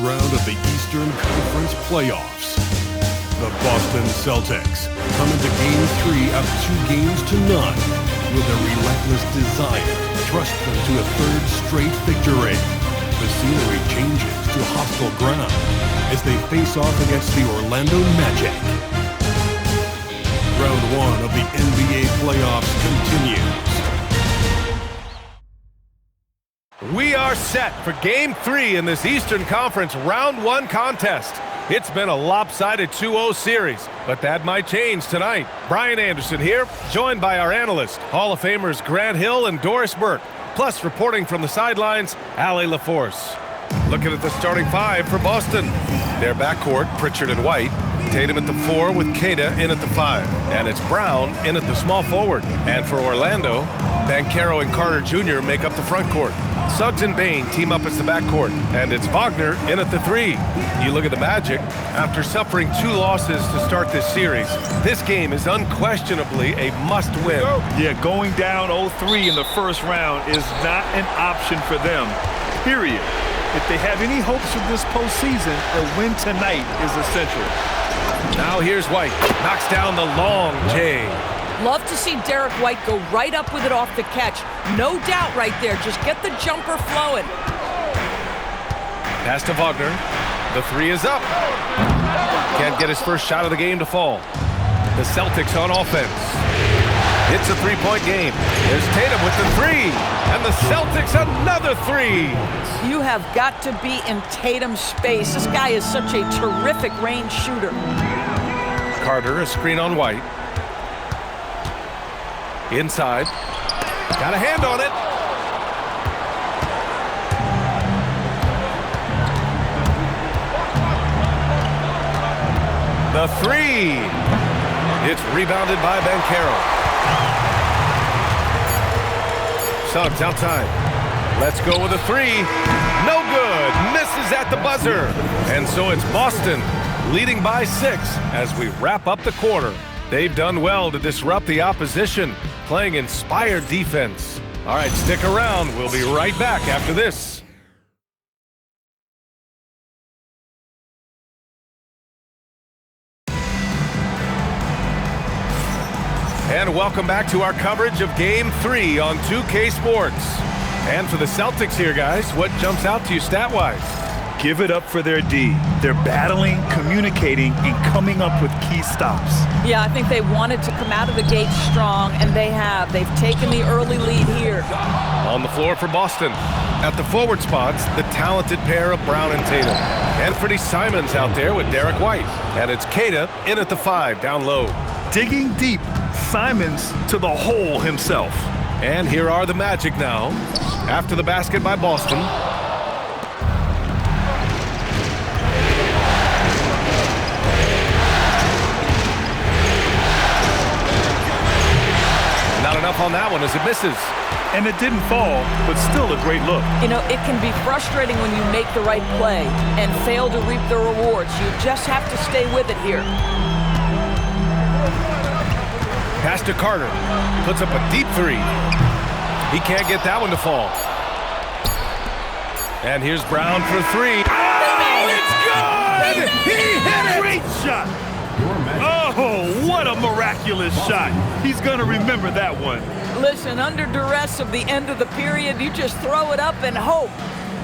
round of the Eastern Conference Playoffs. The Boston Celtics come into Game 3 up 2 games to none with a relentless desire to thrust them to a third straight victory. The scenery changes to hostile ground as they face off against the Orlando Magic. Round 1 of the NBA playoffs continues. We are set for Game 3 in this Eastern Conference Round 1 contest. It's been a lopsided 2-0 series, but that might change tonight. Brian Anderson here, joined by our analysts, Hall of Famers Grant Hill and Doris Burke, plus reporting from the sidelines, Allie LaForce. Looking at the starting 5 for Boston. Their backcourt, Pritchard and White. Tatum at the 4 with Keita in at the 5. And it's Brown in at the small forward. And for Orlando, Banchero and Carter Jr. make up the front court. Suggs and Bane team up as the backcourt. And it's Wagner in at the 3. You look at the Magic. After suffering 2 losses to start this series, this game is unquestionably a must-win. Yeah, going down 0-3 in the first round is not an option for them, period. If they have any hopes for this postseason, a win tonight is essential. Now here's White. Knocks down the long J. Love to see Derek White go right up with it off the catch. No doubt right there. Just get the jumper flowing. Pass to Wagner. The 3 is up. Can't get his first shot of the game to fall. The Celtics on offense. It's a 3-point game. There's Tatum with the 3. And the Celtics another 3. You have got to be in Tatum's space. This guy is such a terrific range shooter. Carter, a screen on White. Inside. Got a hand on it. The 3. It's rebounded by Banchero. Suggs outside. Let's go with a 3. No good. Misses at the buzzer. And so it's Boston leading by 6 as we wrap up the quarter. They've done well to disrupt the opposition, playing inspired defense. All right, stick around. We'll be right back after this. And welcome back to our coverage of Game 3 on 2K Sports. And for the Celtics here, guys, what jumps out to you stat-wise? Give it up for their D. They're battling, communicating, and coming up with key stops. Yeah, I think they wanted to come out of the gate strong, and they have. They've taken the early lead here. On the floor for Boston. At the forward spots, the talented pair of Brown and Tatum. Anthony Simons out there with Derek White. And it's Keita in at the 5, down low. Digging deep, Simons to the hole himself. And here are the Magic now. After the basket by Boston. Not enough on that one as it misses. And it didn't fall, but still a great look. You know, it can be frustrating when you make the right play and fail to reap the rewards. You just have to stay with it here. Pass to Carter. Puts up a deep 3. He can't get that one to fall. And here's Brown for 3. Oh, it's good! He hit it! Great shot! Oh, what a miraculous shot. He's going to remember that one. Listen, under duress of the end of the period, you just throw it up and hope.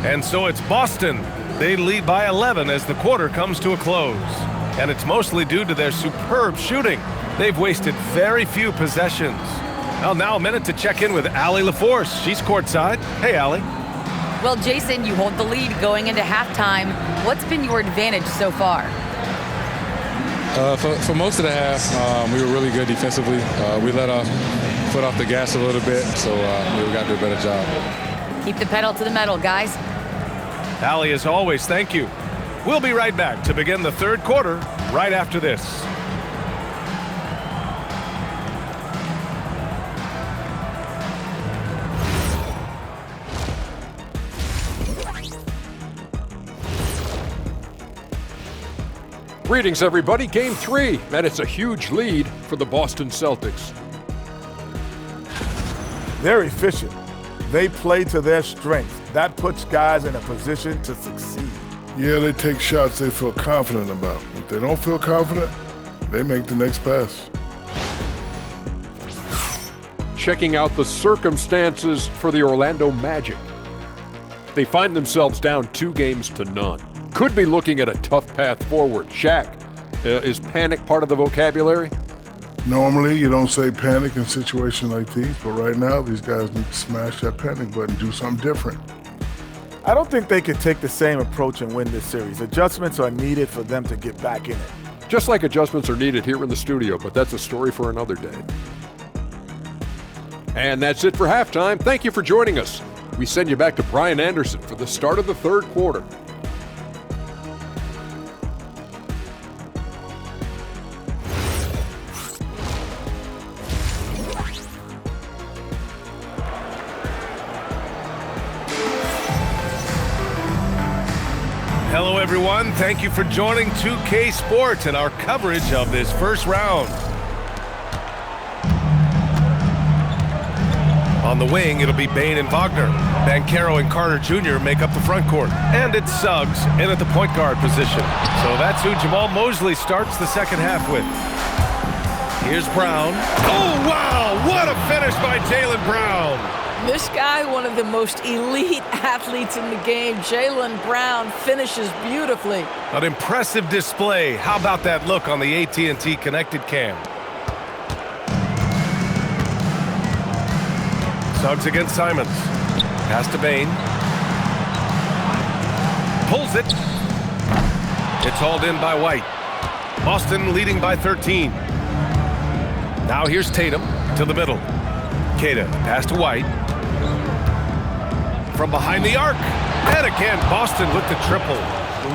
And so it's Boston. They lead by 11 as the quarter comes to a close. And it's mostly due to their superb shooting. They've wasted very few possessions. Well, now a minute to check in with Allie LaForce. She's courtside. Hey, Allie. Well, Jason, you hold the lead going into halftime. What's been your advantage so far? For most of the half, we were really good defensively. We let our foot off the gas a little bit, so we got to do a better job. Keep the pedal to the metal, guys. Allie, as always, thank you. We'll be right back to begin the third quarter right after this. Greetings, everybody. Game 3, and it's a huge lead for the Boston Celtics. They're efficient. They play to their strengths. That puts guys in a position to succeed. Yeah, they take shots they feel confident about. If they don't feel confident, they make the next pass. Checking out the circumstances for the Orlando Magic. They find themselves down 2-0. Could be looking at a tough path forward. Shaq, is panic part of the vocabulary? Normally, you don't say panic in situations like these, but right now, these guys need to smash that panic button, do something different. I don't think they could take the same approach and win this series. Adjustments are needed for them to get back in it. Just like adjustments are needed here in the studio, but that's a story for another day. And that's it for halftime. Thank you for joining us. We send you back to Brian Anderson for the start of the third quarter. Hello, everyone. Thank you for joining 2K Sports and our coverage of this first round. On the wing, it'll be Bain and Wagner. Banchero and Carter Jr. make up the front court. And it's Suggs in at the point guard position. So that's who Jamal Mosley starts the second half with. Here's Brown. Oh, wow! What a finish by Jaylen Brown! This guy, one of the most elite athletes in the game, Jaylen Brown, finishes beautifully. An impressive display. How about that look on the AT&T connected cam? Suggs against Simons. Pass to Bain. Pulls it. It's hauled in by White. Boston leading by 13. Now here's Tatum to the middle. Queta, pass to White. From behind the arc. And again, Boston with the triple.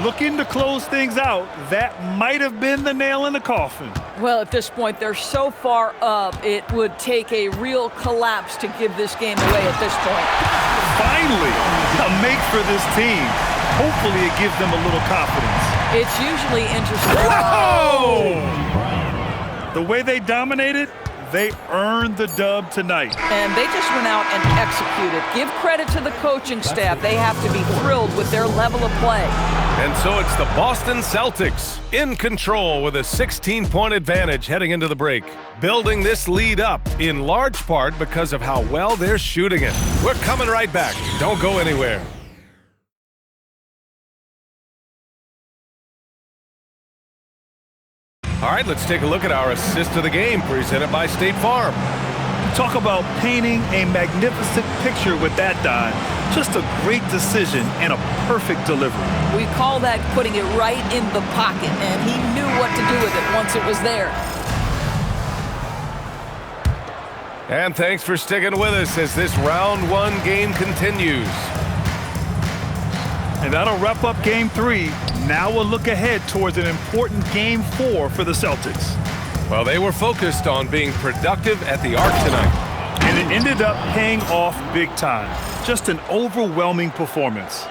Looking to close things out. That might have been the nail in the coffin. Well, at this point, they're so far up, it would take a real collapse to give this game away at this point. Finally, a make for this team. Hopefully it gives them a little confidence. It's usually interesting. Whoa! The way they dominated, they earned the dub tonight. And they just went out and executed. Give credit to the coaching staff. They have to be thrilled with their level of play. And so it's the Boston Celtics in control with a 16-point advantage heading into the break. Building this lead up in large part because of how well they're shooting it. We're coming right back. Don't go anywhere. All right, let's take a look at our assist of the game presented by State Farm. Talk about painting a magnificent picture with that dive. Just a great decision and a perfect delivery. We call that putting it right in the pocket, and he knew what to do with it once it was there. And thanks for sticking with us as this round one game continues. And that'll wrap up Game 3. Now we'll look ahead towards an important Game 4 for the Celtics. Well, they were focused on being productive at the arc tonight. And it ended up paying off big time. Just an overwhelming performance.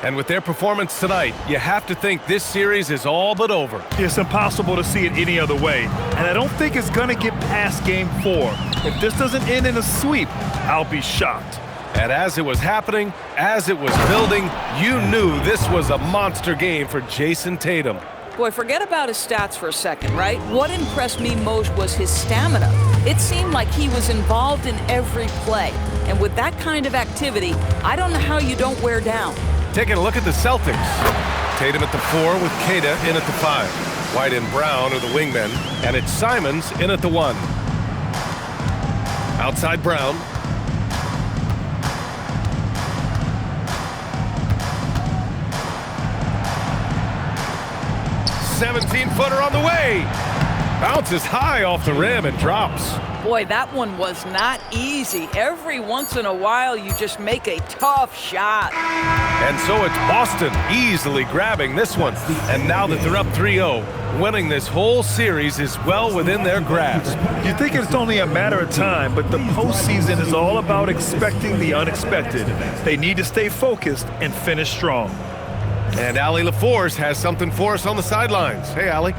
And with their performance tonight, you have to think this series is all but over. It's impossible to see it any other way. And I don't think it's going to get past Game 4. If this doesn't end in a sweep, I'll be shocked. And as it was happening, as it was building, you knew this was a monster game for Jason Tatum. Boy, forget about his stats for a second, right? What impressed me most was his stamina. It seemed like he was involved in every play. And with that kind of activity, I don't know how you don't wear down. Taking a look at the Celtics. Tatum at the 4 with Queta in at the 5. White and Brown are the wingmen, and it's Simons in at the 1. Outside Brown. 17-footer on the way. Bounces high off the rim and drops. Boy, that one was not easy. Every once in a while, you just make a tough shot. And so it's Boston easily grabbing this one. And now that they're up 3-0, winning this whole series is well within their grasp. You think it's only a matter of time, but the postseason is all about expecting the unexpected. They need to stay focused and finish strong. And Allie LaForce has something for us on the sidelines. Hey, Allie.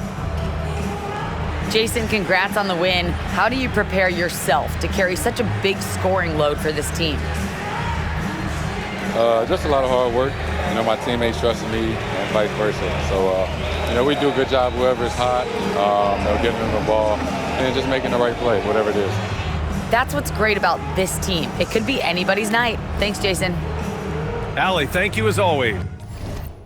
Jason, congrats on the win. How do you prepare yourself to carry such a big scoring load for this team? Just a lot of hard work. You know, my teammates trusting me and vice versa. So, you know, we do a good job whoever's hot, getting them the ball, and just making the right play, whatever it is. That's what's great about this team. It could be anybody's night. Thanks, Jason. Allie, thank you as always.